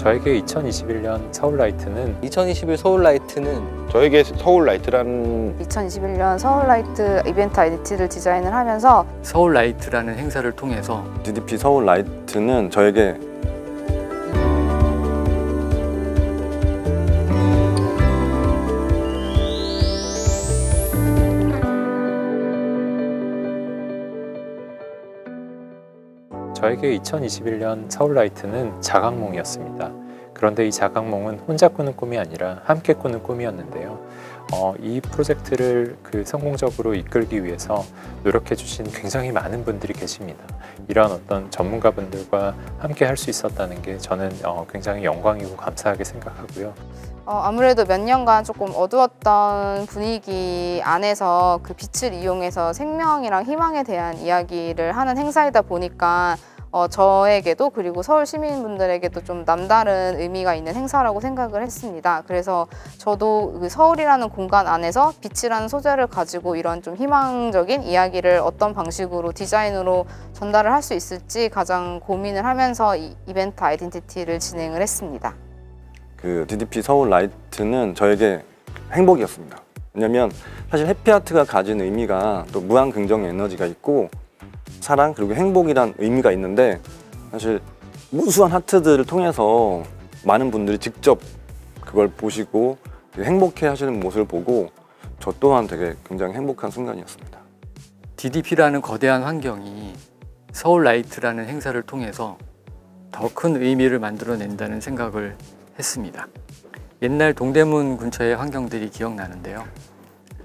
저에게 2021년 서울라이트는 저에게 서울라이트라는 2021년 서울라이트 이벤트 아이덴티티를 디자인을 하면서 서울라이트라는 행사를 통해서 DDP 서울라이트는 저에게 저에게 2021년 서울라이트는 자각몽이었습니다. 그런데 이 자각몽은 혼자 꾸는 꿈이 아니라 함께 꾸는 꿈이었는데요. 이 프로젝트를 성공적으로 이끌기 위해서 노력해 주신 굉장히 많은 분들이 계십니다. 이런 어떤 전문가분들과 함께 할 수 있었다는 게 저는 굉장히 영광이고 감사하게 생각하고요. 아무래도 몇 년간 조금 어두웠던 분위기 안에서 그 빛을 이용해서 생명이랑 희망에 대한 이야기를 하는 행사이다 보니까 저에게도 그리고 서울 시민분들에게도 좀 남다른 의미가 있는 행사라고 생각을 했습니다. 그래서 저도 그 서울이라는 공간 안에서 빛이라는 소재를 가지고 이런 좀 희망적인 이야기를 어떤 방식으로 디자인으로 전달을 할 수 있을지 가장 고민을 하면서 이 이벤트 아이덴티티를 진행을 했습니다. DDP 서울라이트는 저에게 행복이었습니다. 왜냐면 사실 해피아트가 가진 의미가 또 무한 긍정의 에너지가 있고 사랑 그리고 행복이란 의미가 있는데 사실 무수한 하트들을 통해서 많은 분들이 직접 그걸 보시고 행복해 하시는 모습을 보고 저 또한 되게 굉장히 행복한 순간이었습니다. DDP라는 거대한 환경이 서울라이트라는 행사를 통해서 더 큰 의미를 만들어낸다는 생각을 했습니다. 옛날 동대문 근처의 환경들이 기억나는데요.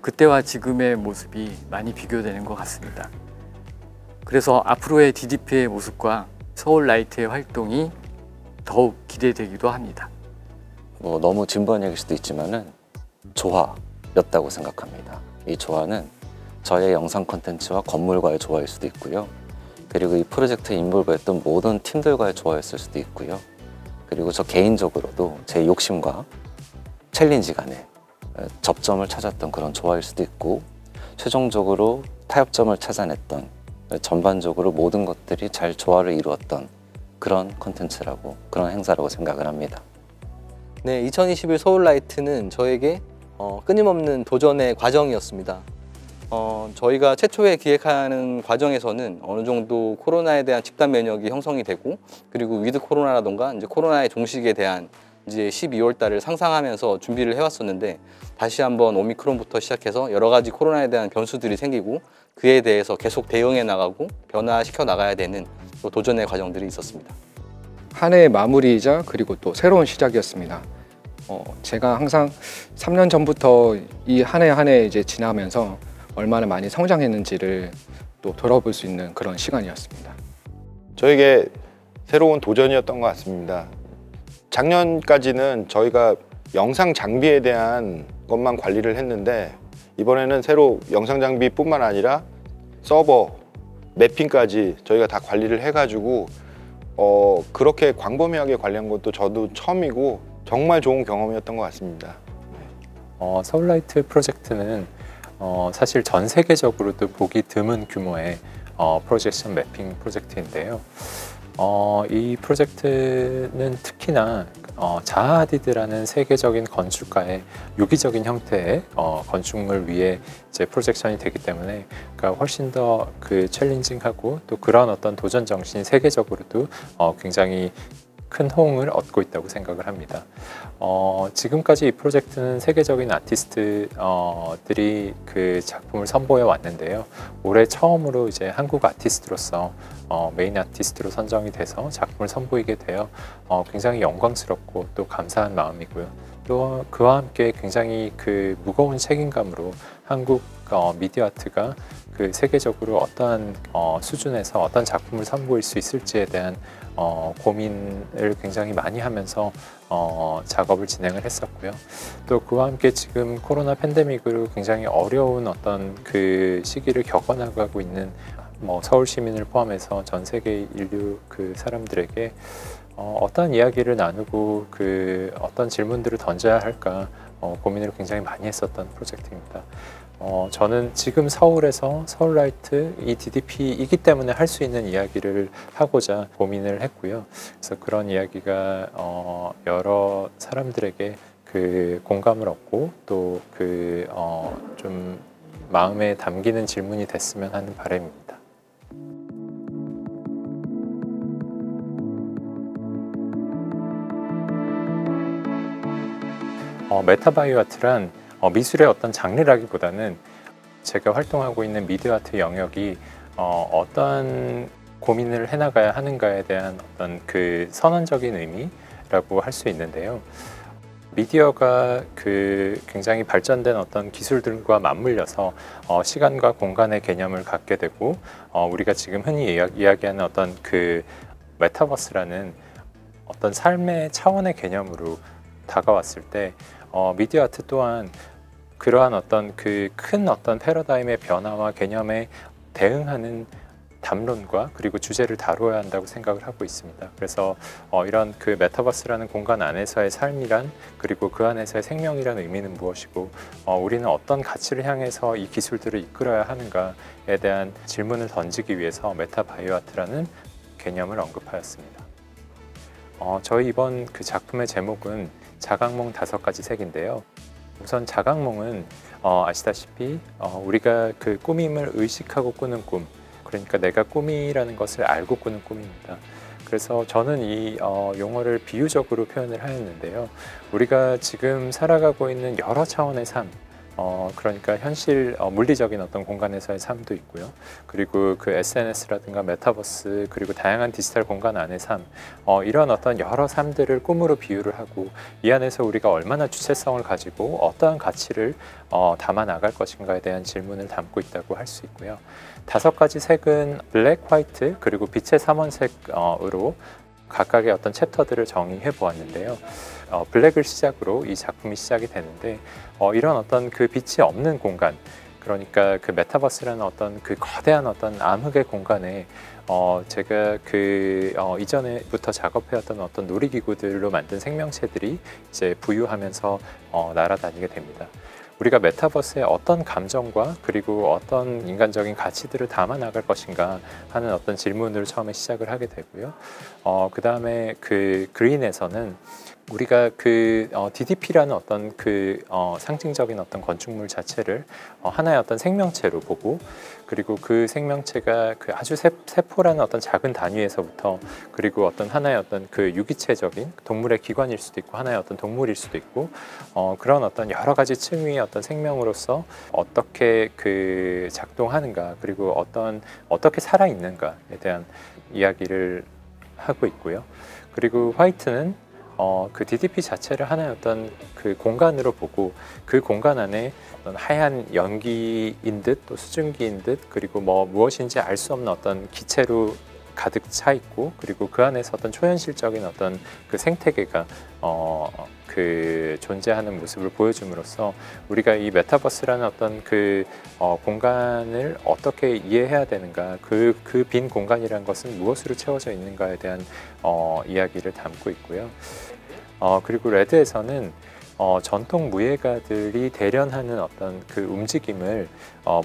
그때와 지금의 모습이 많이 비교되는 것 같습니다. 그래서 앞으로의 DDP의 모습과 서울라이트의 활동이 더욱 기대되기도 합니다. 너무 진부한 얘기일 수도 있지만은 조화였다고 생각합니다. 이 조화는 저의 영상 콘텐츠와 건물과의 조화일 수도 있고요. 그리고 이 프로젝트에 인볼브했던 모든 팀들과의 조화였을 수도 있고요. 그리고 저 개인적으로도 제 욕심과 챌린지 간에 접점을 찾았던 그런 조화일 수도 있고 최종적으로 타협점을 찾아냈던 전반적으로 모든 것들이 잘 조화를 이루었던 그런 콘텐츠라고 그런 행사라고 생각을 합니다. 네, 2021 서울라이트는 저에게 끊임없는 도전의 과정이었습니다. 저희가 최초에 기획하는 과정에서는 어느 정도 코로나에 대한 집단 면역이 형성이 되고 그리고 위드 코로나라던가 이제 코로나의 종식에 대한 이제 12월 달을 상상하면서 준비를 해왔었는데 다시 한번 오미크론부터 시작해서 여러 가지 코로나에 대한 변수들이 생기고 그에 대해서 계속 대응해 나가고 변화시켜 나가야 되는 또 도전의 과정들이 있었습니다. 한 해의 마무리이자 그리고 또 새로운 시작이었습니다. 제가 항상 3년 전부터 이 한 해 한 해 이제 지나면서 얼마나 많이 성장했는지를 또 돌아볼 수 있는 그런 시간이었습니다. 저에게 새로운 도전이었던 것 같습니다. 작년까지는 저희가 영상 장비에 대한 것만 관리를 했는데 이번에는 새로 영상 장비뿐만 아니라 서버, 매핑까지 저희가 다 관리를 해가지고 그렇게 광범위하게 관리한 것도 저도 처음이고 정말 좋은 경험이었던 것 같습니다. 서울라이트 프로젝트는 사실 전 세계적으로도 보기 드문 규모의 프로젝션 매핑 프로젝트인데요. 이 프로젝트는 특히나 자하 하디드라는 세계적인 건축가의 유기적인 형태의 건축물 위에 이제 프로젝션이 되기 때문에 그러니까 훨씬 더 챌린징하고 또 그런 어떤 도전 정신이 세계적으로도 굉장히 큰 호응을 얻고 있다고 생각을 합니다. 지금까지 이 프로젝트는 세계적인 아티스트들이 그 작품을 선보여 왔는데요. 올해 처음으로 이제 한국 아티스트로서 메인 아티스트로 선정이 돼서 작품을 선보이게 되어 굉장히 영광스럽고 또 감사한 마음이고요. 또 그와 함께 굉장히 무거운 책임감으로 한국 미디어 아트가 세계적으로 어떠한 수준에서 어떤 작품을 선보일 수 있을지에 대한 고민을 굉장히 많이 하면서 작업을 진행을 했었고요. 또 그와 함께 지금 코로나 팬데믹으로 굉장히 어려운 어떤 시기를 겪어나가고 있는 서울 시민을 포함해서 전 세계 인류 사람들에게 어떤 이야기를 나누고 어떤 질문들을 던져야 할까 고민을 굉장히 많이 했었던 프로젝트입니다. 저는 지금 서울에서 서울라이트 이 DDP이기 때문에 할 수 있는 이야기를 하고자 고민을 했고요. 그래서 그런 이야기가 여러 사람들에게 그 공감을 얻고 또 그 좀 마음에 담기는 질문이 됐으면 하는 바람입니다. 메타바이오 아트란 미술의 어떤 장르라기보다는 제가 활동하고 있는 미디어 아트 영역이 어떤 고민을 해나가야 하는가에 대한 어떤 그 선언적인 의미라고 할 수 있는데요. 미디어가 그 굉장히 발전된 어떤 기술들과 맞물려서 시간과 공간의 개념을 갖게 되고 우리가 지금 흔히 이야기하는 어떤 그 메타버스라는 어떤 삶의 차원의 개념으로 다가왔을 때 미디어 아트 또한 그러한 어떤 그 큰 어떤 패러다임의 변화와 개념에 대응하는 담론과 그리고 주제를 다루어야 한다고 생각을 하고 있습니다. 그래서 이런 그 메타버스라는 공간 안에서의 삶이란 그리고 그 안에서의 생명이란 의미는 무엇이고 우리는 어떤 가치를 향해서 이 기술들을 이끌어야 하는가에 대한 질문을 던지기 위해서 메타바이오 아트라는 개념을 언급하였습니다. 저희 이번 그 작품의 제목은 자각몽 5가지 색인데요. 우선 자각몽은 아시다시피 우리가 그 꾸밈을 의식하고 꾸는 꿈, 그러니까 내가 꿈이라는 것을 알고 꾸는 꿈입니다. 그래서 저는 이 용어를 비유적으로 표현을 하였는데요. 우리가 지금 살아가고 있는 여러 차원의 삶, 그러니까 현실 물리적인 어떤 공간에서의 삶도 있고요. 그리고 그 SNS라든가 메타버스 그리고 다양한 디지털 공간 안의 삶, 이런 어떤 여러 삶들을 꿈으로 비유를 하고 이 안에서 우리가 얼마나 주체성을 가지고 어떠한 가치를 담아 나갈 것인가에 대한 질문을 담고 있다고 할 수 있고요. 5가지 색은 블랙, 화이트 그리고 빛의 삼원색으로 각각의 어떤 챕터들을 정의해 보았는데요. 블랙을 시작으로 이 작품이 시작이 되는데 이런 어떤 그 빛이 없는 공간, 그러니까 그 메타버스라는 어떤 그 거대한 어떤 암흑의 공간에 제가 그 이전에부터 작업해왔던 어떤 놀이기구들로 만든 생명체들이 이제 부유하면서 날아다니게 됩니다. 우리가 메타버스에 어떤 감정과 그리고 어떤 인간적인 가치들을 담아 나갈 것인가 하는 어떤 질문을 처음에 시작을 하게 되고요. 그 다음에 그 그린에서는 우리가 그 DDP라는 어떤 그 상징적인 어떤 건축물 자체를 하나의 어떤 생명체로 보고, 그리고 그 생명체가 그 아주 세포라는 어떤 작은 단위에서부터 그리고 어떤 하나의 어떤 그 유기체적인 동물의 기관일 수도 있고 하나의 어떤 동물일 수도 있고 그런 어떤 여러 가지 층위의 어떤 생명으로서 어떻게 그 작동하는가 그리고 어떻게 살아 있는가에 대한 이야기를 하고 있고요. 그리고 화이트는 그 DDP 자체를 하나의 어떤 그 공간으로 보고 그 공간 안에 어떤 하얀 연기인 듯 또 수증기인 듯 그리고 무엇인지 알 수 없는 어떤 기체로 가득 차 있고, 그리고 그 안에서 어떤 초현실적인 어떤 그 생태계가 그 존재하는 모습을 보여줌으로써 우리가 이 메타버스라는 어떤 그 공간을 어떻게 이해해야 되는가, 그 빈 공간이라는 것은 무엇으로 채워져 있는가에 대한 이야기를 담고 있고요. 그리고 레드에서는 전통 무예가들이 대련하는 어떤 그 움직임을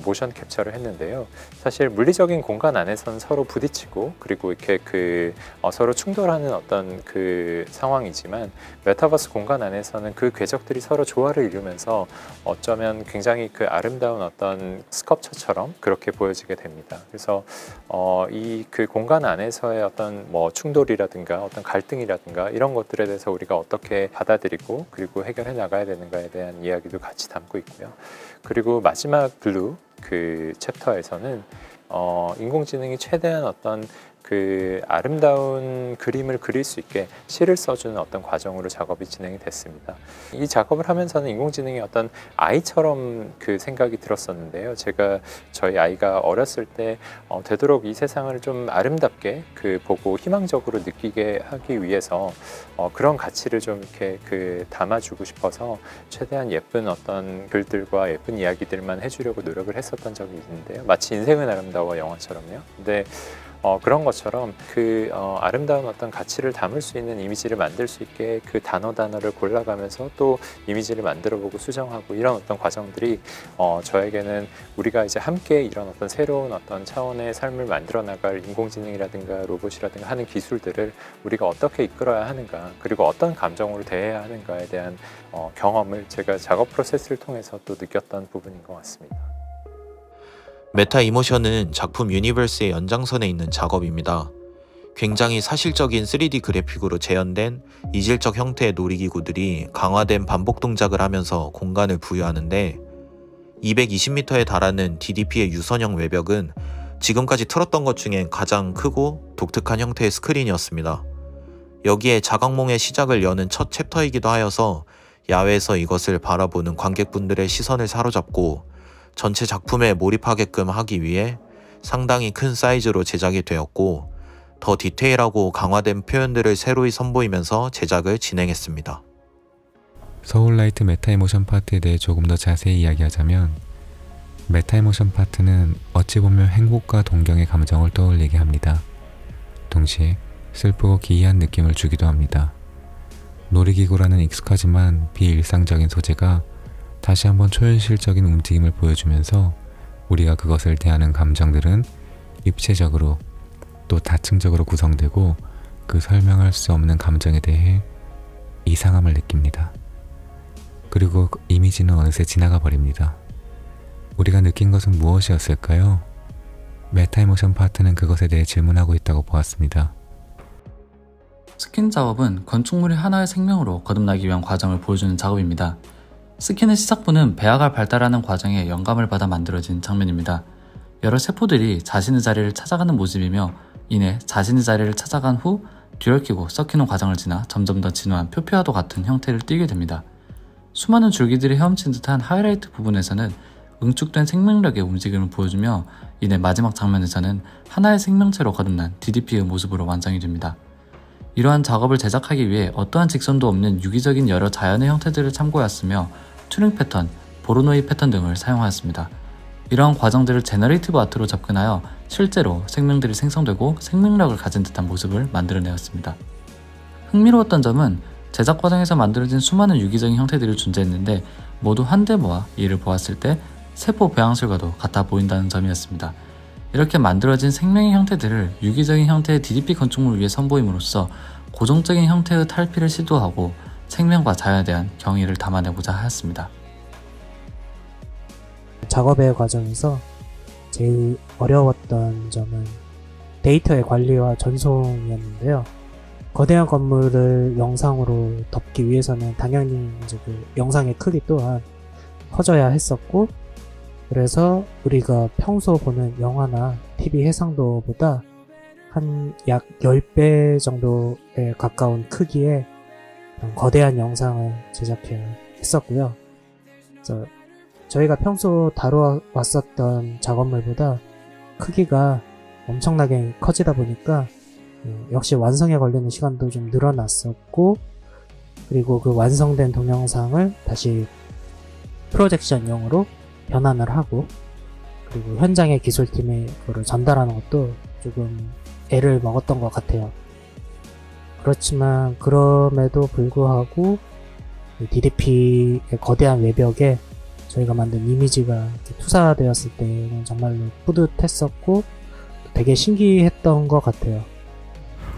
모션 캡처를 했는데요. 사실 물리적인 공간 안에서는 서로 부딪히고 그리고 이렇게 그 서로 충돌하는 어떤 그 상황이지만 메타버스 공간 안에서는 그 궤적들이 서로 조화를 이루면서 어쩌면 굉장히 그 아름다운 어떤 스컵처처럼 그렇게 보여지게 됩니다. 그래서 이 그 공간 안에서의 어떤 충돌이라든가 어떤 갈등이라든가 이런 것들에 대해서 우리가 어떻게 받아들이고 그리고 해결해 나가야 되는가에 대한 이야기도 같이 담고 있고요. 그리고 마지막 블루 그 챕터에서는 인공지능이 최대한 어떤 그 아름다운 그림을 그릴 수 있게 시를 써주는 어떤 과정으로 작업이 진행이 됐습니다. 이 작업을 하면서는 인공지능이 어떤 아이처럼 그 생각이 들었었는데요. 제가 저희 아이가 어렸을 때 되도록 이 세상을 좀 아름답게 그 보고 희망적으로 느끼게 하기 위해서 그런 가치를 좀 이렇게 그 담아주고 싶어서 최대한 예쁜 어떤 글들과 예쁜 이야기들만 해주려고 노력을 했었던 적이 있는데요. 마치 인생은 아름다워 영화처럼요. 근데 그런 것처럼 그 아름다운 어떤 가치를 담을 수 있는 이미지를 만들 수 있게 그 단어를 골라가면서 또 이미지를 만들어보고 수정하고 이런 어떤 과정들이 저에게는 우리가 이제 함께 이런 어떤 새로운 어떤 차원의 삶을 만들어 나갈 인공지능이라든가 로봇이라든가 하는 기술들을 우리가 어떻게 이끌어야 하는가, 그리고 어떤 감정으로 대해야 하는가에 대한 경험을 제가 작업 프로세스를 통해서 또 느꼈던 부분인 것 같습니다. 메타 이모션은 작품 유니버스의 연장선에 있는 작업입니다. 굉장히 사실적인 3D 그래픽으로 재현된 이질적 형태의 놀이기구들이 강화된 반복 동작을 하면서 공간을 부여하는데, 220m에 달하는 DDP의 유선형 외벽은 지금까지 틀었던 것 중에 가장 크고 독특한 형태의 스크린이었습니다. 여기에 자각몽의 시작을 여는 첫 챕터이기도 하여서 야외에서 이것을 바라보는 관객분들의 시선을 사로잡고 전체 작품에 몰입하게끔 하기 위해 상당히 큰 사이즈로 제작이 되었고, 더 디테일하고 강화된 표현들을 새로이 선보이면서 제작을 진행했습니다. 서울라이트 메타이모션 파트에 대해 조금 더 자세히 이야기하자면, 메타이모션 파트는 어찌 보면 행복과 동경의 감정을 떠올리게 합니다. 동시에 슬프고 기이한 느낌을 주기도 합니다. 놀이기구라는 익숙하지만 비일상적인 소재가 다시 한번 초현실적인 움직임을 보여주면서 우리가 그것을 대하는 감정들은 입체적으로 또 다층적으로 구성되고 그 설명할 수 없는 감정에 대해 이상함을 느낍니다. 그리고 그 이미지는 어느새 지나가 버립니다. 우리가 느낀 것은 무엇이었을까요? 메타이모션 파트는 그것에 대해 질문하고 있다고 보았습니다. 스킨 작업은 건축물이 하나의 생명으로 거듭나기 위한 과정을 보여주는 작업입니다. 스킨의 시작부는 배아가 발달하는 과정에 영감을 받아 만들어진 장면입니다. 여러 세포들이 자신의 자리를 찾아가는 모습이며, 이내 자신의 자리를 찾아간 후 뒤얽히고 썩히는 과정을 지나 점점 더 진화한 표피와도 같은 형태를 띠게 됩니다. 수많은 줄기들이 헤엄친 듯한 하이라이트 부분에서는 응축된 생명력의 움직임을 보여주며, 이내 마지막 장면에서는 하나의 생명체로 거듭난 DDP의 모습으로 완성이 됩니다. 이러한 작업을 제작하기 위해 어떠한 직선도 없는 유기적인 여러 자연의 형태들을 참고하였으며, 튜링 패턴, 보로노이 패턴 등을 사용하였습니다. 이러한 과정들을 제너레이티브 아트로 접근하여 실제로 생명들이 생성되고 생명력을 가진 듯한 모습을 만들어내었습니다. 흥미로웠던 점은 제작 과정에서 만들어진 수많은 유기적인 형태들이 존재했는데 모두 한데모와 이를 보았을 때 세포 배양술과도 같아 보인다는 점이었습니다. 이렇게 만들어진 생명의 형태들을 유기적인 형태의 DDP 건축물을 위해 선보임으로써 고정적인 형태의 탈피를 시도하고 생명과 자연에 대한 경의를 담아내고자 하였습니다. 작업의 과정에서 제일 어려웠던 점은 데이터의 관리와 전송이었는데요. 거대한 건물을 영상으로 덮기 위해서는 당연히 이제 그 영상의 크기 또한 커져야 했었고, 그래서 우리가 평소 보는 영화나 TV 해상도보다 한 약 10배 정도에 가까운 크기의 거대한 영상을 제작해야 했었고요. 그래서 저희가 평소 다뤄왔었던 작업물보다 크기가 엄청나게 커지다 보니까 역시 완성에 걸리는 시간도 좀 늘어났었고, 그리고 그 완성된 동영상을 다시 프로젝션용으로 변환을 하고, 그리고 현장의 기술팀에 그거를 전달하는 것도 조금 애를 먹었던 것 같아요. 그렇지만 그럼에도 불구하고 DDP의 거대한 외벽에 저희가 만든 이미지가 투사되었을 때는 정말로 뿌듯했었고 되게 신기했던 것 같아요.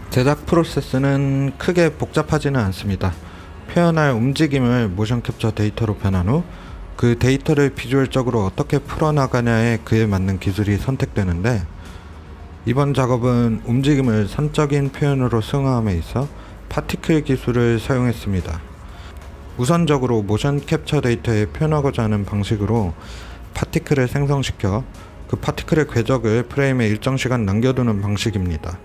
제작 프로세스는 크게 복잡하지는 않습니다. 표현할 움직임을 모션 캡처 데이터로 변환 후 그 데이터를 비주얼적으로 어떻게 풀어나가냐에 그에 맞는 기술이 선택되는데, 이번 작업은 움직임을 선적인 표현으로 승화함에 있어 파티클 기술을 사용했습니다. 우선적으로 모션 캡처 데이터에 표현하고자 하는 방식으로 파티클을 생성시켜 그 파티클의 궤적을 프레임에 일정 시간 남겨두는 방식입니다.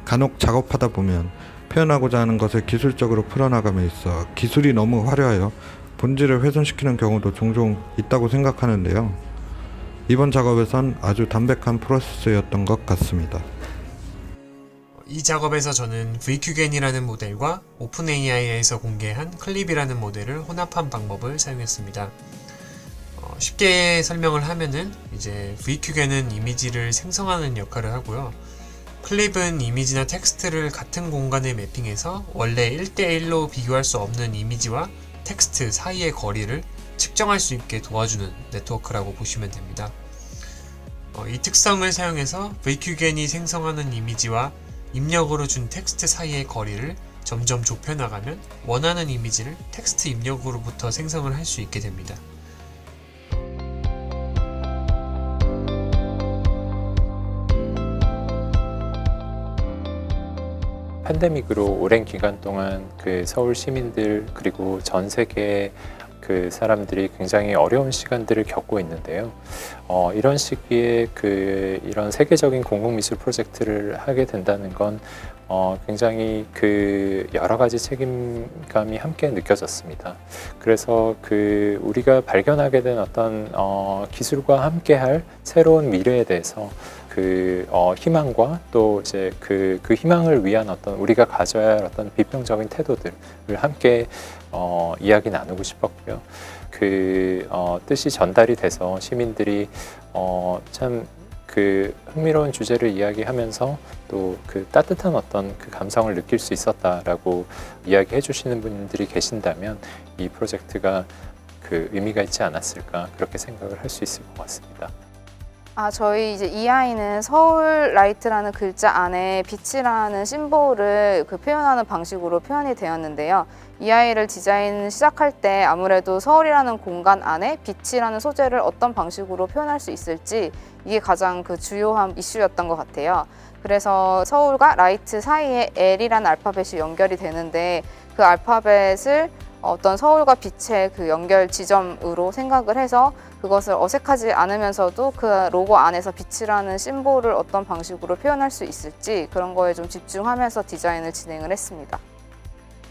간혹 작업하다 보면 표현하고자 하는 것을 기술적으로 풀어나감에 있어 기술이 너무 화려하여 본질을 훼손시키는 경우도 종종 있다고 생각하는데요. 이번 작업에선 아주 담백한 프로세스였던 것 같습니다. 이 작업에서 저는 VQGen이라는 모델과 오픈AI에서 공개한 클립이라는 모델을 혼합한 방법을 사용했습니다. 쉽게 설명을 하면은 이제 VQGen은 이미지를 생성하는 역할을 하고요. 클립은 이미지나 텍스트를 같은 공간에 매핑해서 원래 1대1로 비교할 수 없는 이미지와 텍스트 사이의 거리를 측정할 수 있게 도와주는 네트워크라고 보시면 됩니다. 이 특성을 사용해서 VQGN이 생성하는 이미지와 입력으로 준 텍스트 사이의 거리를 점점 좁혀나가면 원하는 이미지를 텍스트 입력으로부터 생성을 할 수 있게 됩니다. 팬데믹으로 오랜 기간 동안 그 서울 시민들 그리고 전 세계 그 사람들이 굉장히 어려운 시간들을 겪고 있는데요. 이런 시기에 이런 세계적인 공공미술 프로젝트를 하게 된다는 건 굉장히 여러 가지 책임감이 함께 느껴졌습니다. 그래서 우리가 발견하게 된 어떤 기술과 함께할 새로운 미래에 대해서 희망과 또 이제 그 희망을 위한 어떤 우리가 가져야 할 어떤 비평적인 태도들을 함께 이야기 나누고 싶었고요. 뜻이 전달이 돼서 시민들이 참 흥미로운 주제를 이야기하면서 또 따뜻한 어떤 감성을 느낄 수 있었다라고 이야기해 주시는 분들이 계신다면 이 프로젝트가 의미가 있지 않았을까 그렇게 생각을 할 수 있을 것 같습니다. 저희 이제 이 아이는 서울 라이트라는 글자 안에 빛이라는 심볼을 표현하는 방식으로 표현이 되었는데요. 이 아이를 디자인 시작할 때 아무래도 서울이라는 공간 안에 빛이라는 소재를 어떤 방식으로 표현할 수 있을지 이게 가장 주요한 이슈였던 것 같아요. 그래서 서울과 라이트 사이에 L이라는 알파벳이 연결이 되는데 그 알파벳을 어떤 서울과 빛의 연결 지점으로 생각을 해서 그것을 어색하지 않으면서도 그 로고 안에서 빛이라는 심볼을 어떤 방식으로 표현할 수 있을지 그런 거에 좀 집중하면서 디자인을 진행을 했습니다.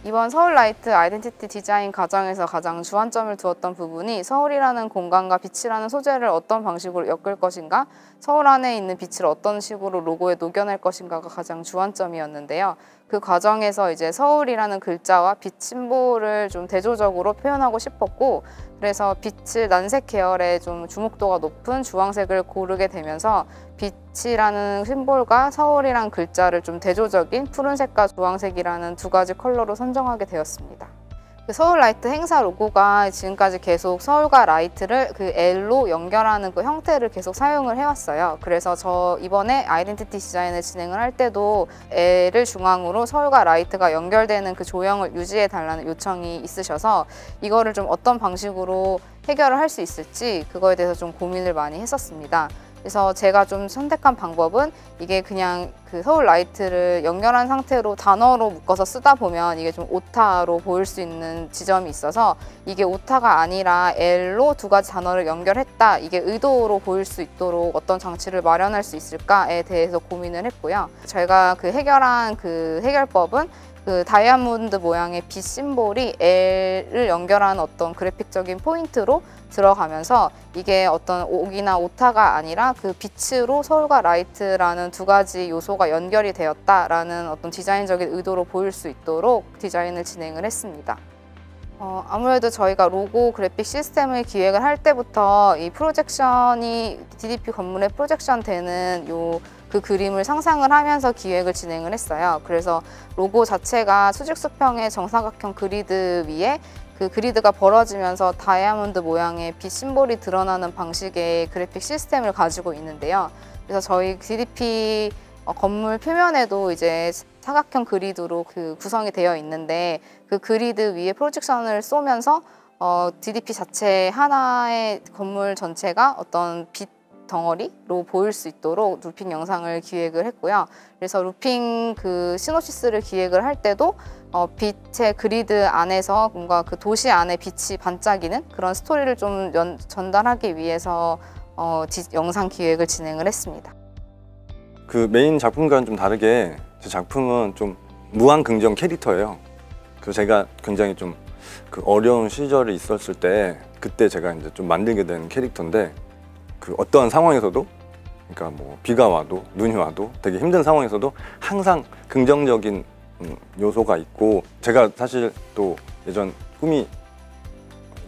이번 서울 라이트 아이덴티티 디자인 과정에서 가장 주안점을 두었던 부분이 서울이라는 공간과 빛이라는 소재를 어떤 방식으로 엮을 것인가, 서울 안에 있는 빛을 어떤 식으로 로고에 녹여낼 것인가가 가장 주안점이었는데요. 그 과정에서 이제 서울이라는 글자와 빛 심볼을 좀 대조적으로 표현하고 싶었고, 그래서 빛을 난색 계열의 좀 주목도가 높은 주황색을 고르게 되면서 빛이라는 심볼과 서울이란 글자를 좀 대조적인 푸른색과 주황색이라는 두 가지 컬러로 선정하게 되었습니다. 서울 라이트 행사 로고가 지금까지 계속 서울과 라이트를 L로 연결하는 형태를 계속 사용을 해왔어요. 그래서 이번에 아이덴티티 디자인을 진행을 할 때도 L을 중앙으로 서울과 라이트가 연결되는 조형을 유지해 달라는 요청이 있으셔서 이거를 좀 어떤 방식으로 해결을 할 수 있을지 그거에 대해서 좀 고민을 많이 했었습니다. 그래서 제가 좀 선택한 방법은 이게 그냥 서울 라이트를 연결한 상태로 단어로 묶어서 쓰다 보면 이게 좀 오타로 보일 수 있는 지점이 있어서 이게 오타가 아니라 L로 두 가지 단어를 연결했다, 이게 의도로 보일 수 있도록 어떤 장치를 마련할 수 있을까에 대해서 고민을 했고요. 저희가 해결한 해결법은 다이아몬드 모양의 빛 심볼이 L을 연결하는 어떤 그래픽적인 포인트로 들어가면서 이게 어떤 옥이나 오타가 아니라 빛으로 서울과 라이트라는 두 가지 요소가 연결이 되었다라는 어떤 디자인적인 의도로 보일 수 있도록 디자인을 진행을 했습니다. 아무래도 저희가 로고 그래픽 시스템을 기획을 할 때부터 이 프로젝션이 DDP 건물에 프로젝션 되는 그 그림을 상상을 하면서 기획을 진행을 했어요. 그래서 로고 자체가 수직수평의 정사각형 그리드 위에 그리드가 벌어지면서 다이아몬드 모양의 빛 심볼이 드러나는 방식의 그래픽 시스템을 가지고 있는데요. 그래서 저희 DDP 건물 표면에도 이제 사각형 그리드로 구성이 되어 있는데 그 그리드 위에 프로젝션을 쏘면서 DDP 자체 하나의 건물 전체가 어떤 빛 덩어리로 보일 수 있도록 루핑 영상을 기획을 했고요. 그래서 루핑 시놉시스를 기획을 할 때도 빛의 그리드 안에서 뭔가 도시 안에 빛이 반짝이는 그런 스토리를 좀 전달하기 위해서 영상 기획을 진행을 했습니다. 메인 작품과는 좀 다르게 제 작품은 좀 무한 긍정 캐릭터예요. 제가 굉장히 좀 어려운 시절이 있었을 때 그때 제가 이제 좀 만들게 된 캐릭터인데 어떠한 상황에서도, 그러니까 비가 와도 눈이 와도 되게 힘든 상황에서도 항상 긍정적인 요소가 있고, 제가 사실 또 예전 꿈이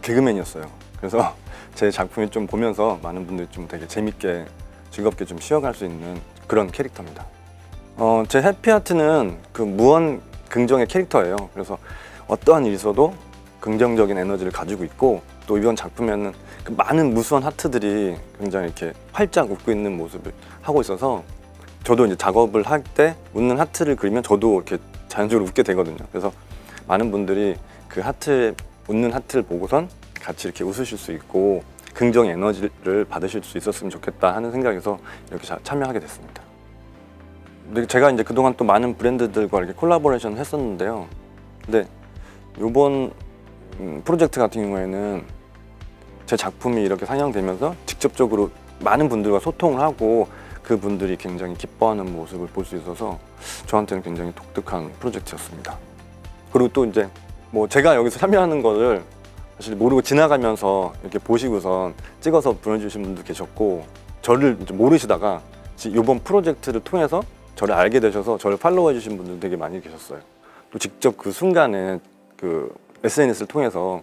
개그맨이었어요. 그래서 제 작품이 좀 보면서 많은 분들이 좀 되게 재밌게 즐겁게 좀 쉬어갈 수 있는 그런 캐릭터입니다. 제 해피하트는 그 무한 긍정의 캐릭터예요. 그래서 어떠한 일이 있어도 긍정적인 에너지를 가지고 있고, 또 이번 작품에는 그 많은 무수한 하트들이 굉장히 이렇게 활짝 웃고 있는 모습을 하고 있어서, 저도 이제 작업을 할 때 웃는 하트를 그리면 저도 이렇게 자연적으로 웃게 되거든요. 그래서 많은 분들이 그 웃는 하트를 보고선 같이 이렇게 웃으실 수 있고 긍정 에너지를 받으실 수 있었으면 좋겠다 하는 생각에서 이렇게 참여하게 됐습니다. 근데 제가 이제 그동안 또 많은 브랜드들과 이렇게 콜라보레이션을 했었는데요. 근데 이번 프로젝트 같은 경우에는 제 작품이 이렇게 상영되면서 직접적으로 많은 분들과 소통을 하고 그분들이 굉장히 기뻐하는 모습을 볼 수 있어서 저한테는 굉장히 독특한 프로젝트였습니다. 그리고 또 이제 뭐 제가 여기서 참여하는 거를 사실 모르고 지나가면서 이렇게 보시고선 찍어서 보내주신 분도 계셨고, 저를 이제 모르시다가 이번 프로젝트를 통해서 저를 알게 되셔서 저를 팔로우해 주신 분들 되게 많이 계셨어요. 또 직접 그 순간에 그 SNS를 통해서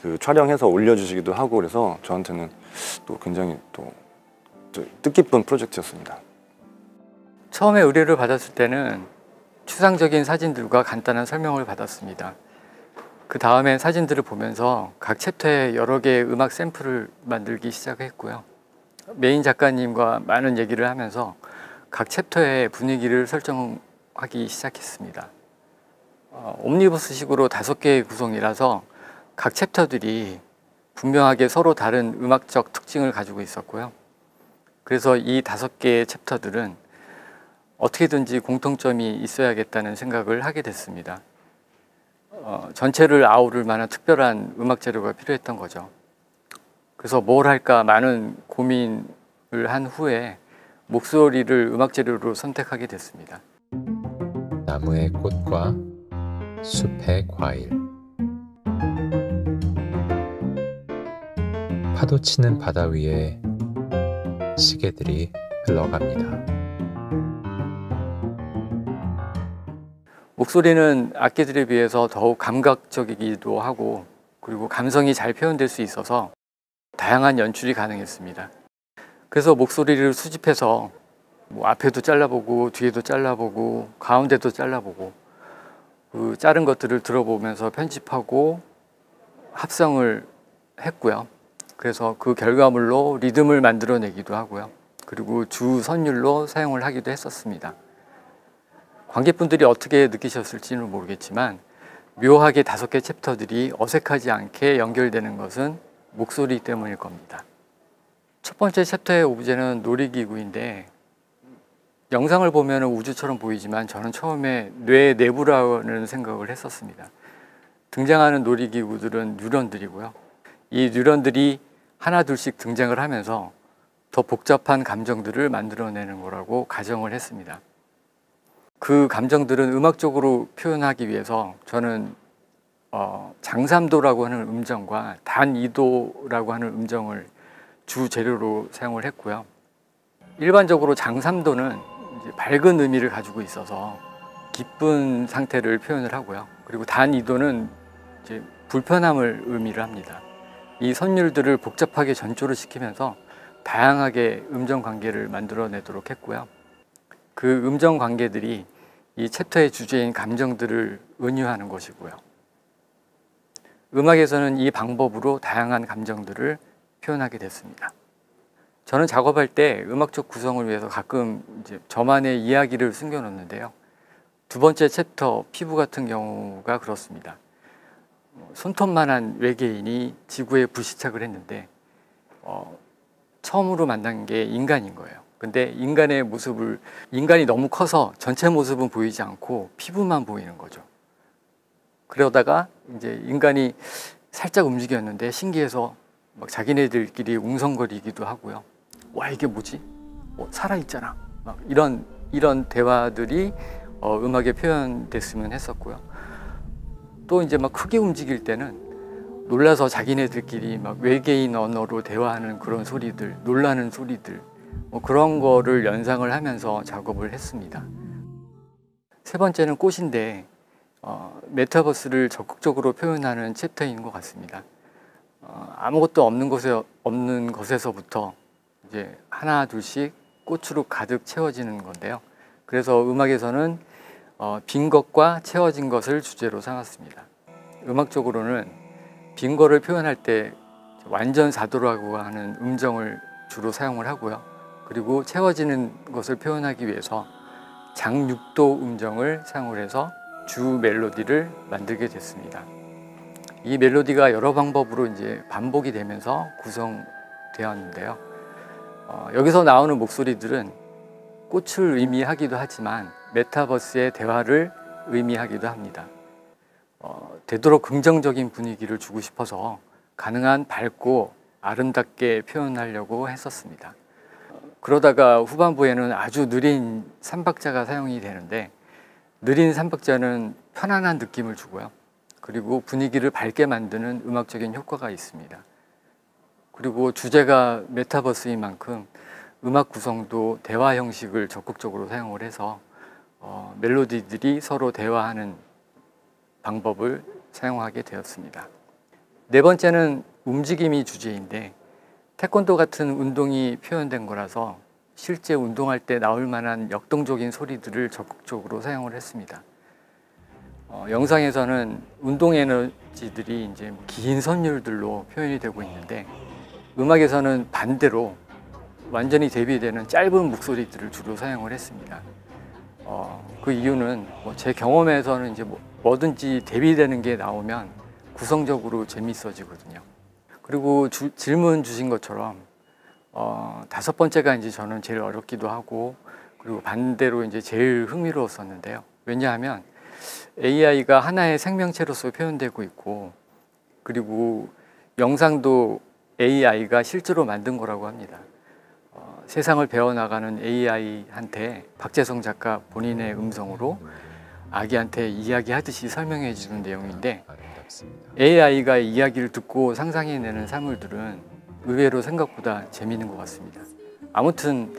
그 촬영해서 올려주시기도 하고, 그래서 저한테는 또 굉장히 또 뜻깊은 프로젝트였습니다. 처음에 의뢰를 받았을 때는 추상적인 사진들과 간단한 설명을 받았습니다. 그 다음에 사진들을 보면서 각 챕터에 여러 개의 음악 샘플을 만들기 시작했고요. 메인 작가님과 많은 얘기를 하면서 각 챕터의 분위기를 설정하기 시작했습니다. 옴니버스식으로 5개의 구성이라서 각 챕터들이 분명하게 서로 다른 음악적 특징을 가지고 있었고요. 그래서 이 5개의 챕터들은 어떻게든지 공통점이 있어야겠다는 생각을 하게 됐습니다. 전체를 아우를 만한 특별한 음악 재료가 필요했던 거죠. 그래서 뭘 할까 많은 고민을 한 후에 목소리를 음악 재료로 선택하게 됐습니다. 나무의 꽃과 숲의 과일, 파도 치는 바다 위에 시계들이 흘러갑니다. 목소리는 악기들에 비해서 더욱 감각적이기도 하고, 그리고 감성이 잘 표현될 수 있어서 다양한 연출이 가능했습니다. 그래서 목소리를 수집해서 뭐 앞에도 잘라보고 뒤에도 잘라보고 가운데도 잘라보고 그 자른 것들을 들어보면서 편집하고 합성을 했고요. 그래서 그 결과물로 리듬을 만들어내기도 하고요. 그리고 주 선율로 사용을 하기도 했었습니다. 관객분들이 어떻게 느끼셨을지는 모르겠지만 묘하게 5개 챕터들이 어색하지 않게 연결되는 것은 목소리 때문일 겁니다. 첫 번째 챕터의 오브제는 놀이기구인데, 영상을 보면 우주처럼 보이지만 저는 처음에 뇌 내부라는 생각을 했었습니다. 등장하는 놀이기구들은 뉴런들이고요. 이 뉴런들이 하나 둘씩 등장을 하면서 더 복잡한 감정들을 만들어내는 거라고 가정을 했습니다. 그 감정들은 음악적으로 표현하기 위해서 저는 장삼도라고 하는 음정과 단이도라고 하는 음정을 주 재료로 사용을 했고요. 일반적으로 장삼도는 이제 밝은 의미를 가지고 있어서 기쁜 상태를 표현을 하고요. 그리고 단이도는 이제 불편함을 의미를 합니다. 이 선율들을 복잡하게 전조를 시키면서 다양하게 음정 관계를 만들어내도록 했고요. 그 음정 관계들이 이 챕터의 주제인 감정들을 은유하는 것이고요. 음악에서는 이 방법으로 다양한 감정들을 표현하게 됐습니다. 저는 작업할 때 음악적 구성을 위해서 가끔 이제 저만의 이야기를 숨겨놓는데요. 두 번째 챕터 피부 같은 경우가 그렇습니다. 손톱만한 외계인이 지구에 불시착을 했는데 처음으로 만난 게 인간인 거예요. 근데 인간의 모습을, 인간이 너무 커서 전체 모습은 보이지 않고 피부만 보이는 거죠. 그러다가 이제 인간이 살짝 움직였는데 신기해서 막 자기네들끼리 웅성거리기도 하고요. 와, 이게 뭐지? 살아있잖아. 막 이런 대화들이 음악에 표현됐으면 했었고요. 또 이제 막 크게 움직일 때는 놀라서 자기네들끼리 막 외계인 언어로 대화하는 그런 소리들, 놀라는 소리들, 그런 거를 연상을 하면서 작업을 했습니다. 세 번째는 꽃인데 메타버스를 적극적으로 표현하는 챕터인 것 같습니다. 아무것도 없는 것에서부터 이제 하나 둘씩 꽃으로 가득 채워지는 건데요. 그래서 음악에서는 빈 것과 채워진 것을 주제로 삼았습니다. 음악적으로는 빈 거를 표현할 때 완전 사도라고 하는 음정을 주로 사용을 하고요. 그리고 채워지는 것을 표현하기 위해서 장육도 음정을 사용을 해서 주 멜로디를 만들게 됐습니다. 이 멜로디가 여러 방법으로 이제 반복이 되면서 구성되었는데요. 여기서 나오는 목소리들은 꽃을 의미하기도 하지만 메타버스의 대화를 의미하기도 합니다. 되도록 긍정적인 분위기를 주고 싶어서 가능한 밝고 아름답게 표현하려고 했었습니다. 그러다가 후반부에는 아주 느린 삼박자가 사용이 되는데 느린 삼박자는 편안한 느낌을 주고요. 그리고 분위기를 밝게 만드는 음악적인 효과가 있습니다. 그리고 주제가 메타버스인 만큼 음악 구성도 대화 형식을 적극적으로 사용을 해서 멜로디들이 서로 대화하는 방법을 사용하게 되었습니다. 네 번째는 움직임이 주제인데 태권도 같은 운동이 표현된 거라서 실제 운동할 때 나올 만한 역동적인 소리들을 적극적으로 사용을 했습니다. 영상에서는 운동 에너지들이 이제 긴 선율들로 표현이 되고 있는데 음악에서는 반대로 완전히 대비되는 짧은 목소리들을 주로 사용을 했습니다. 그 이유는 제 경험에서는 이제 뭐든지 대비되는 게 나오면 구성적으로 재밌어지거든요. 그리고 질문 주신 것처럼 다섯 번째가 이제 저는 제일 어렵기도 하고 그리고 반대로 이제 제일 흥미로웠었는데요. 왜냐하면 AI가 하나의 생명체로서 표현되고 있고 그리고 영상도 AI가 실제로 만든 거라고 합니다. 세상을 배워나가는 AI한테 박재성 작가 본인의 음성으로 아기한테 이야기하듯이 설명해 주는 내용인데 AI가 이야기를 듣고 상상해내는 사물들은 의외로 생각보다 재미있는 것 같습니다. 아무튼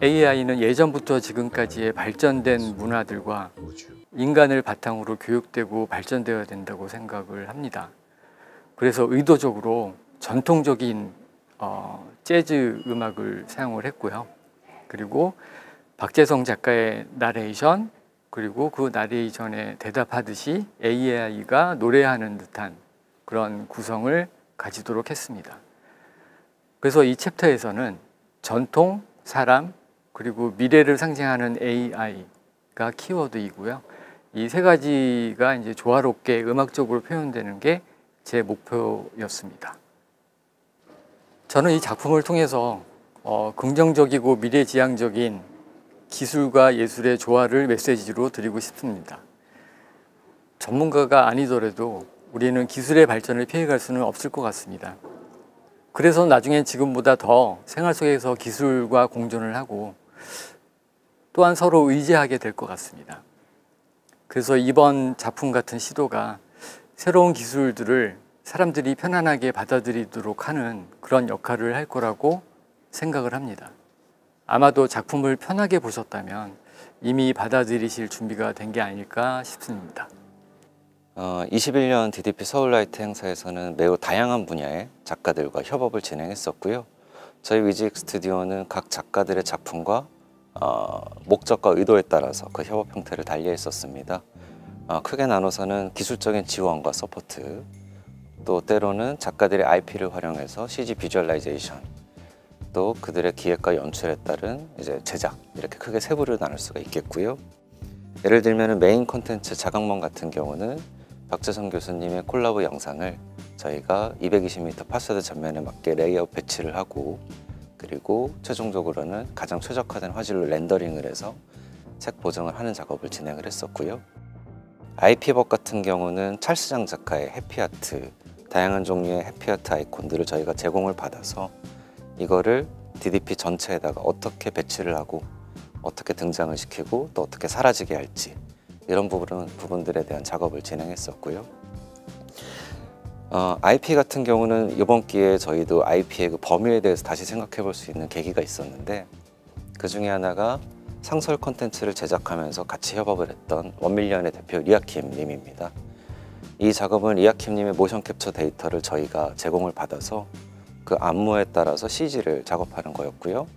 AI는 예전부터 지금까지의 발전된 문화들과 인간을 바탕으로 교육되고 발전되어야 된다고 생각을 합니다. 그래서 의도적으로 전통적인 재즈 음악을 사용을 했고요. 그리고 박재성 작가의 나레이션 그리고 그 나레이션에 대답하듯이 AI가 노래하는 듯한 그런 구성을 가지도록 했습니다. 그래서 이 챕터에서는 전통, 사람, 그리고 미래를 상징하는 AI가 키워드이고요. 이 세 가지가 이제 조화롭게 음악적으로 표현되는 게 제 목표였습니다. 저는 이 작품을 통해서 긍정적이고 미래지향적인 기술과 예술의 조화를 메시지로 드리고 싶습니다. 전문가가 아니더라도 우리는 기술의 발전을 피해갈 수는 없을 것 같습니다. 그래서 나중엔 지금보다 더 생활 속에서 기술과 공존을 하고 또한 서로 의지하게 될 것 같습니다. 그래서 이번 작품 같은 시도가 새로운 기술들을 사람들이 편안하게 받아들이도록 하는 그런 역할을 할 거라고 생각을 합니다. 아마도 작품을 편하게 보셨다면 이미 받아들이실 준비가 된 게 아닐까 싶습니다. 21년 DDP 서울라이트 행사에서는 매우 다양한 분야의 작가들과 협업을 진행했었고요. 저희 위지익 스튜디오는 각 작가들의 작품과 목적과 의도에 따라서 그 협업 형태를 달리했었습니다. 크게 나눠서는 기술적인 지원과 서포트, 또 때로는 작가들의 IP를 활용해서 CG 비주얼라이제이션, 또 그들의 기획과 연출에 따른 이제 제작, 이렇게 크게 세 부류로 나눌 수가 있겠고요. 예를 들면 메인 콘텐츠 자각몽 같은 경우는 박재성 교수님의 콜라보 영상을 저희가 220m 파사드 전면에 맞게 레이아웃 배치를 하고 그리고 최종적으로는 가장 최적화된 화질로 렌더링을 해서 책 보정을 하는 작업을 진행을 했었고요. IP법 같은 경우는 찰스장 작가의 해피아트, 다양한 종류의 해피아트 아이콘들을 저희가 제공을 받아서 이거를 DDP 전체에다가 어떻게 배치를 하고 어떻게 등장을 시키고 또 어떻게 사라지게 할지 이런 부분들에 대한 작업을 진행했었고요. IP 같은 경우는 이번 기회에 저희도 IP의 그 범위에 대해서 다시 생각해 볼 수 있는 계기가 있었는데 그 중에 하나가 상설 콘텐츠를 제작하면서 같이 협업을 했던 원밀리언의 대표 리아킴 님입니다. 이 작업은 리아킴 님의 모션 캡처 데이터를 저희가 제공을 받아서 그 안무에 따라서 CG를 작업하는 거였고요.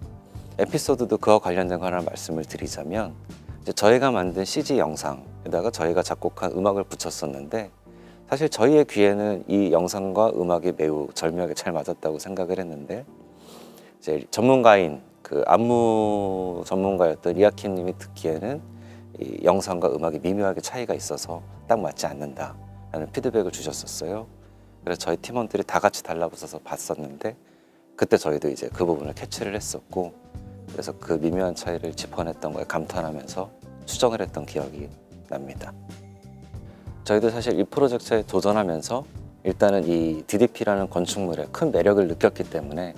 에피소드도 그와 관련된 거 하나 말씀을 드리자면 이제 저희가 만든 CG 영상에다가 저희가 작곡한 음악을 붙였었는데 사실 저희의 귀에는 이 영상과 음악이 매우 절묘하게 잘 맞았다고 생각을 했는데 이제 전문가인 그 안무 전문가였던 리아킴님이 듣기에는 이 영상과 음악이 미묘하게 차이가 있어서 딱 맞지 않는다라는 피드백을 주셨었어요. 그래서 저희 팀원들이 다 같이 달라붙어서 봤었는데 그때 저희도 이제 그 부분을 캐치를 했었고 그래서 그 미묘한 차이를 짚어냈던 거에 감탄하면서 수정을 했던 기억이 납니다. 저희도 사실 이 프로젝트에 도전하면서 일단은 이 DDP라는 건축물에 큰 매력을 느꼈기 때문에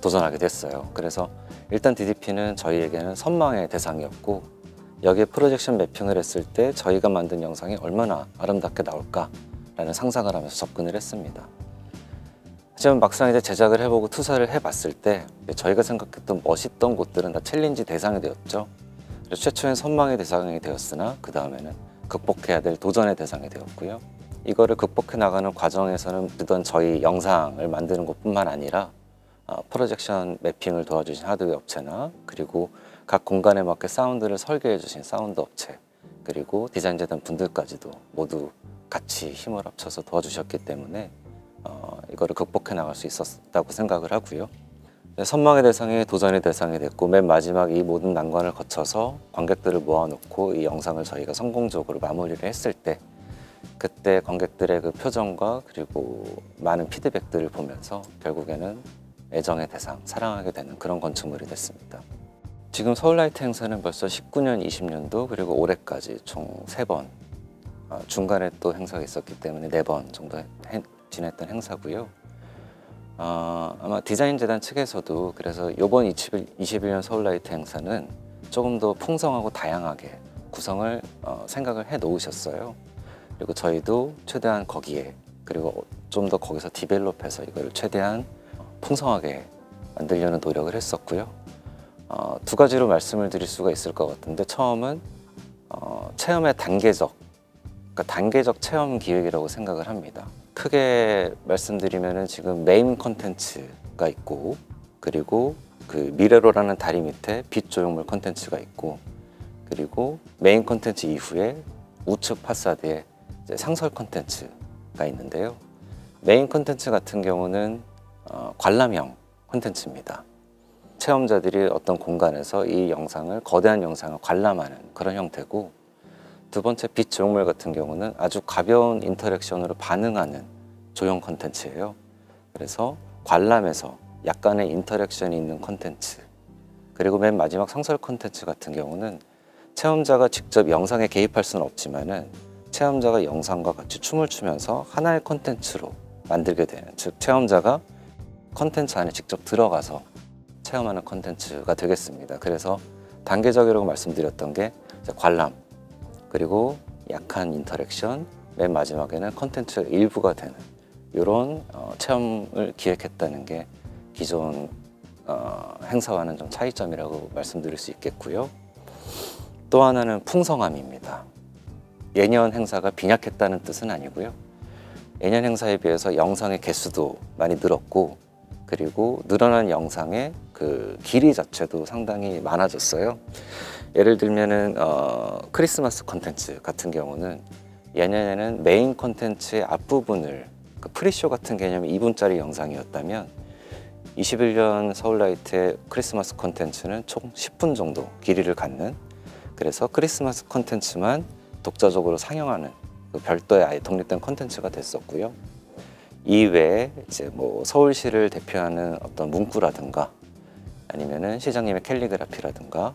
도전하게 됐어요. 그래서 일단 DDP는 저희에게는 선망의 대상이었고 여기에 프로젝션 매핑을 했을 때 저희가 만든 영상이 얼마나 아름답게 나올까라는 상상을 하면서 접근을 했습니다. 하지만 막상 이제 제작을 해보고 투사를 해봤을 때 저희가 생각했던 멋있던 곳들은 다 챌린지 대상이 되었죠. 그래서 최초엔 선망의 대상이 되었으나 그 다음에는 극복해야 될 도전의 대상이 되었고요. 이거를 극복해 나가는 과정에서는 그던 저희 영상을 만드는 것뿐만 아니라 프로젝션 매핑을 도와주신 하드웨어 업체나 그리고 각 공간에 맞게 사운드를 설계해 주신 사운드 업체 그리고 디자인 재단 분들까지도 모두 같이 힘을 합쳐서 도와주셨기 때문에 이거를 극복해 나갈 수 있었다고 생각을 하고요. 선망의 대상이 도전의 대상이 됐고 맨 마지막 이 모든 난관을 거쳐서 관객들을 모아놓고 이 영상을 저희가 성공적으로 마무리를 했을 때 그때 관객들의 그 표정과 그리고 많은 피드백들을 보면서 결국에는 애정의 대상, 사랑하게 되는 그런 건축물이 됐습니다. 지금 서울라이트 행사는 벌써 19년, 20년도 그리고 올해까지 총 3번 중간에 또 행사가 있었기 때문에 4번 정도 지냈던 행사고요. 아마 디자인 재단 측에서도 그래서 이번 21년 서울라이트 행사는 조금 더 풍성하고 다양하게 구성을 생각을 해 놓으셨어요. 그리고 저희도 최대한 거기에 그리고 좀 더 거기서 디벨롭해서 이걸 최대한 풍성하게 만들려는 노력을 했었고요. 2가지로 말씀을 드릴 수가 있을 것 같은데 처음은 체험의 단계적 체험 기획이라고 생각을 합니다. 크게 말씀드리면은 지금 메인 컨텐츠가 있고 그리고 그 미래로라는 다리 밑에 빛 조형물 컨텐츠가 있고 그리고 메인 컨텐츠 이후에 우측 파사드에 이제 상설 컨텐츠가 있는데요. 메인 컨텐츠 같은 경우는 관람형 컨텐츠입니다. 체험자들이 어떤 공간에서 이 영상을 거대한 영상을 관람하는 그런 형태고 두 번째 빛 조형물 같은 경우는 아주 가벼운 인터랙션으로 반응하는 조형 컨텐츠예요. 그래서 관람에서 약간의 인터랙션이 있는 컨텐츠 그리고 맨 마지막 상설 컨텐츠 같은 경우는 체험자가 직접 영상에 개입할 수는 없지만은 체험자가 영상과 같이 춤을 추면서 하나의 컨텐츠로 만들게 되는 즉 체험자가 컨텐츠 안에 직접 들어가서 체험하는 컨텐츠가 되겠습니다. 그래서 단계적이라고 말씀드렸던 게 관람 그리고 약한 인터랙션 맨 마지막에는 컨텐츠 일부가 되는 이런 체험을 기획했다는 게 기존 행사와는 좀 차이점이라고 말씀드릴 수 있겠고요. 또 하나는 풍성함입니다. 예년 행사가 빈약했다는 뜻은 아니고요. 예년 행사에 비해서 영상의 개수도 많이 늘었고 그리고 늘어난 영상의 그 길이 자체도 상당히 많아졌어요. 예를 들면은 크리스마스 컨텐츠 같은 경우는 예년에는 메인 컨텐츠의 앞부분을 그 프리쇼 같은 개념이 2분짜리 영상이었다면 21년 서울라이트의 크리스마스 컨텐츠는 총 10분 정도 길이를 갖는 그래서 크리스마스 컨텐츠만 독자적으로 상영하는 그 별도의 아예 독립된 컨텐츠가 됐었고요. 이외에 이제 뭐 서울시를 대표하는 어떤 문구라든가 아니면은 시장님의 캘리그라피라든가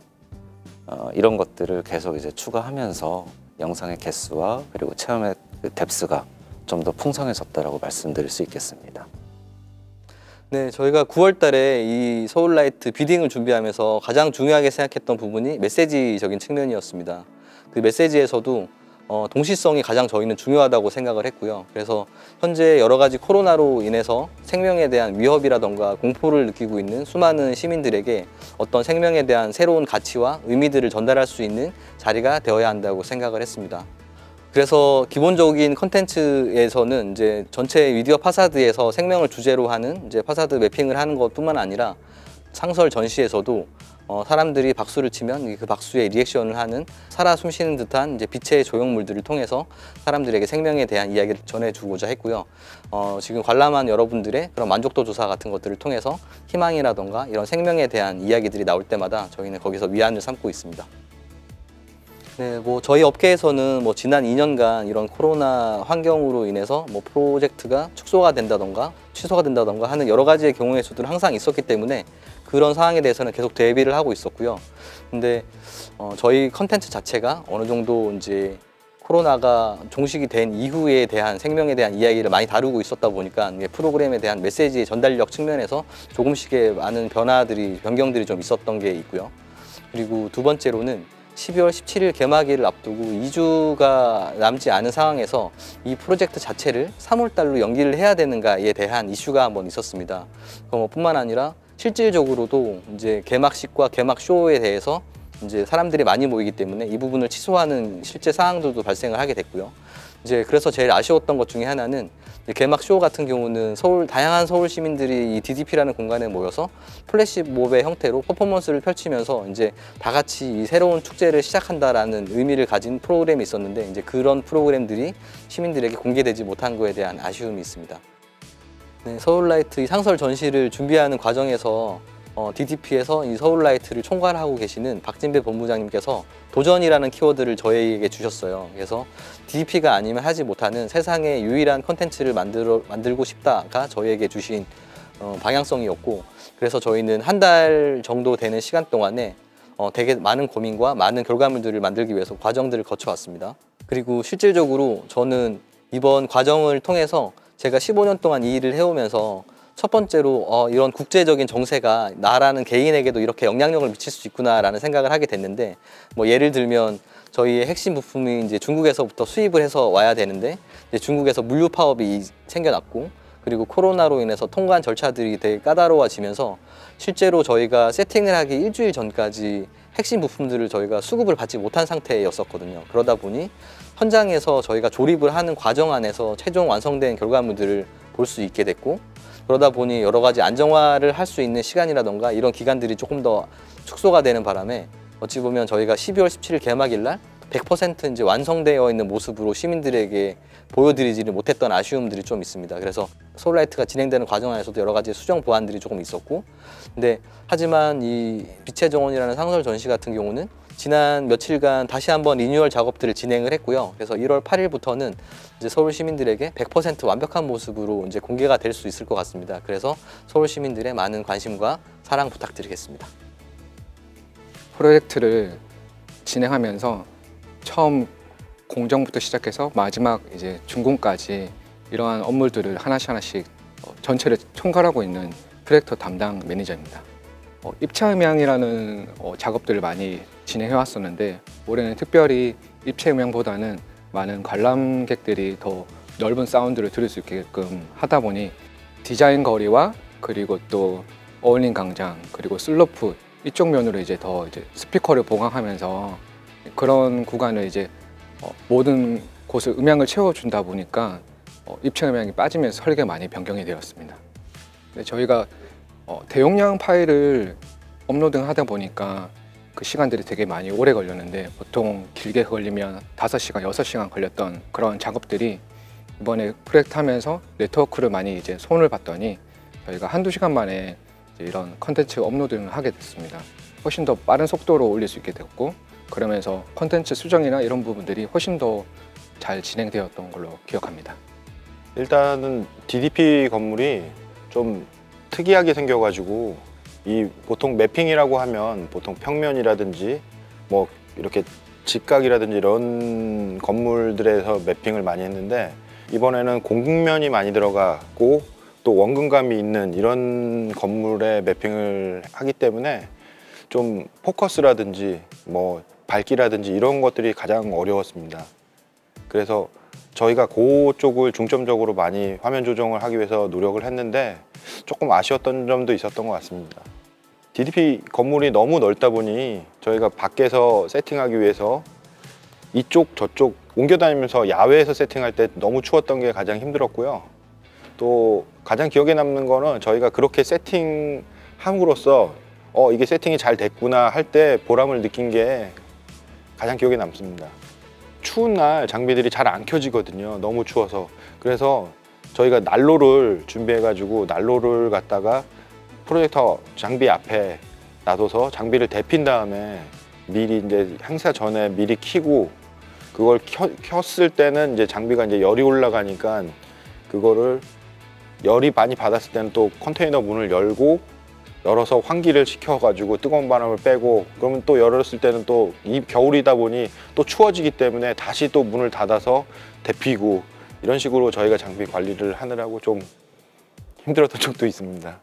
이런 것들을 계속 이제 추가하면서 영상의 개수와 그리고 체험의 그 뎁스가 좀 더 풍성해졌다라고 말씀드릴 수 있겠습니다. 네, 저희가 9월 달에 이 서울라이트 비딩을 준비하면서 가장 중요하게 생각했던 부분이 메시지적인 측면이었습니다. 그 메시지에서도 동시성이 가장 저희는 중요하다고 생각을 했고요. 그래서 현재 여러 가지 코로나로 인해서 생명에 대한 위협이라던가 공포를 느끼고 있는 수많은 시민들에게 어떤 생명에 대한 새로운 가치와 의미들을 전달할 수 있는 자리가 되어야 한다고 생각을 했습니다. 그래서 기본적인 컨텐츠에서는 이제 전체 미디어 파사드에서 생명을 주제로 하는 이제 파사드 매핑을 하는 것뿐만 아니라 상설 전시에서도 사람들이 박수를 치면 그 박수에 리액션을 하는 살아 숨쉬는 듯한 이제 빛의 조형물들을 통해서 사람들에게 생명에 대한 이야기를 전해주고자 했고요. 지금 관람한 여러분들의 그런 만족도 조사 같은 것들을 통해서 희망이라던가 이런 생명에 대한 이야기들이 나올 때마다 저희는 거기서 위안을 삼고 있습니다. 네, 뭐 저희 업계에서는 뭐 지난 2년간 이런 코로나 환경으로 인해서 뭐 프로젝트가 축소가 된다던가 취소가 된다던가 하는 여러 가지의 경우의 수들은 항상 있었기 때문에 그런 상황에 대해서는 계속 대비를 하고 있었고요. 근데 저희 컨텐츠 자체가 어느 정도 이제 코로나가 종식이 된 이후에 대한 생명에 대한 이야기를 많이 다루고 있었다 보니까 프로그램에 대한 메시지의 전달력 측면에서 조금씩의 많은 변경들이 좀 있었던 게 있고요. 그리고 두 번째로는 12월 17일 개막일을 앞두고 2주가 남지 않은 상황에서 이 프로젝트 자체를 3월 달로 연기를 해야 되는가에 대한 이슈가 한번 있었습니다. 뿐만 아니라 실질적으로도 이제 개막식과 개막쇼에 대해서 이제 사람들이 많이 모이기 때문에 이 부분을 취소하는 실제 상황들도 발생을 하게 됐고요. 이제 그래서 제일 아쉬웠던 것 중에 하나는 개막쇼 같은 경우는 다양한 서울 시민들이 이 DDP라는 공간에 모여서 플래시몹의 형태로 퍼포먼스를 펼치면서 이제 다 같이 이 새로운 축제를 시작한다라는 의미를 가진 프로그램이 있었는데 이제 그런 프로그램들이 시민들에게 공개되지 못한 거에 대한 아쉬움이 있습니다. 네, 서울라이트 이 상설 전시를 준비하는 과정에서 DDP에서 이 서울라이트를 총괄하고 계시는 박진배 본부장님께서 도전이라는 키워드를 저희에게 주셨어요. 그래서 DDP가 아니면 하지 못하는 세상의 유일한 콘텐츠를 만들고 싶다가 저희에게 주신 방향성이었고, 그래서 저희는 한 달 정도 되는 시간 동안에 되게 많은 고민과 많은 결과물들을 만들기 위해서 과정들을 거쳐왔습니다. 그리고 실질적으로 저는 이번 과정을 통해서 제가 15년 동안 이 일을 해오면서 첫 번째로 이런 국제적인 정세가 나라는 개인에게도 이렇게 영향력을 미칠 수 있구나라는 생각을 하게 됐는데, 뭐 예를 들면 저희의 핵심 부품이 이제 중국에서부터 수입을 해서 와야 되는데 이제 중국에서 물류 파업이 생겨났고, 그리고 코로나로 인해서 통관 절차들이 되게 까다로워지면서 실제로 저희가 세팅을 하기 일주일 전까지 핵심 부품들을 저희가 수급을 받지 못한 상태였었거든요. 그러다 보니 현장에서 저희가 조립을 하는 과정 안에서 최종 완성된 결과물들을 볼 수 있게 됐고, 그러다 보니 여러 가지 안정화를 할 수 있는 시간이라던가 이런 기간들이 조금 더 축소가 되는 바람에 어찌 보면 저희가 12월 17일 개막일 날 100% 이제 완성되어 있는 모습으로 시민들에게 보여드리지를 못했던 아쉬움들이 좀 있습니다. 그래서 서울라이트가 진행되는 과정 안에서도 여러 가지 수정 보완들이 조금 있었고, 근데 하지만 이 빛의 정원이라는 상설 전시 같은 경우는 지난 며칠간 다시 한번 리뉴얼 작업들을 진행을 했고요. 그래서 1월 8일부터는 이제 서울 시민들에게 100% 완벽한 모습으로 이제 공개가 될 수 있을 것 같습니다. 그래서 서울 시민들의 많은 관심과 사랑 부탁드리겠습니다. 프로젝트를 진행하면서 처음 공정부터 시작해서 마지막 이제 준공까지 이러한 업무들을 하나씩 전체를 총괄하고 있는 프로젝터 담당 매니저입니다. 입체음향이라는 작업들을 많이 진행해 왔었는데 올해는 특별히 입체음향보다는 많은 관람객들이 더 넓은 사운드를 들을 수 있게끔 하다 보니 디자인 거리와 그리고 또 어울린 광장 그리고 슬로프 이쪽 면으로 이제 더 이제 스피커를 보강하면서 그런 구간을 이제 모든 곳을 음향을 채워준다 보니까 입체음향이 빠지면서 설계가 많이 변경이 되었습니다. 근데 저희가 대용량 파일을 업로드하다 보니까 그 시간들이 되게 많이 오래 걸렸는데 보통 길게 걸리면 5시간, 6시간 걸렸던 그런 작업들이 이번에 프로젝트 하면서 네트워크를 많이 이제 손을 봤더니 저희가 한두 시간 만에 이제 이런 컨텐츠 업로드를 하게 됐습니다. 훨씬 더 빠른 속도로 올릴 수 있게 됐고, 그러면서 컨텐츠 수정이나 이런 부분들이 훨씬 더 잘 진행되었던 걸로 기억합니다. 일단은 DDP 건물이 좀 특이하게 생겨가지고 이 보통 매핑이라고 하면 보통 평면이라든지 뭐 이렇게 직각이라든지 이런 건물들에서 매핑을 많이 했는데 이번에는 공면이 많이 들어가고 또 원근감이 있는 이런 건물에 매핑을 하기 때문에 좀 포커스라든지 뭐 밝기라든지 이런 것들이 가장 어려웠습니다. 그래서 저희가 그쪽을 중점적으로 많이 화면 조정을 하기 위해서 노력을 했는데 조금 아쉬웠던 점도 있었던 것 같습니다. DDP 건물이 너무 넓다 보니 저희가 밖에서 세팅하기 위해서 이쪽 저쪽 옮겨 다니면서 야외에서 세팅할 때 너무 추웠던 게 가장 힘들었고요. 또 가장 기억에 남는 거는 저희가 그렇게 세팅함으로써 이게 세팅이 잘 됐구나 할 때 보람을 느낀 게 가장 기억에 남습니다. 추운 날 장비들이 잘 안 켜지거든요. 너무 추워서. 그래서 저희가 난로를 준비해가지고 난로를 갖다가 프로젝터 장비 앞에 놔둬서 장비를 데핀 다음에 미리 이제 행사 전에 미리 켜고 그걸 켰을 때는 이제 장비가 이제 열이 올라가니까 그거를 열이 많이 받았을 때는 또 컨테이너 문을 열어서 환기를 시켜가지고 뜨거운 바람을 빼고 그러면 또 열었을 때는 또 이 겨울이다 보니 또 추워지기 때문에 다시 또 문을 닫아서 데피고 이런 식으로 저희가 장비 관리를 하느라고 좀 힘들었던 적도 있습니다.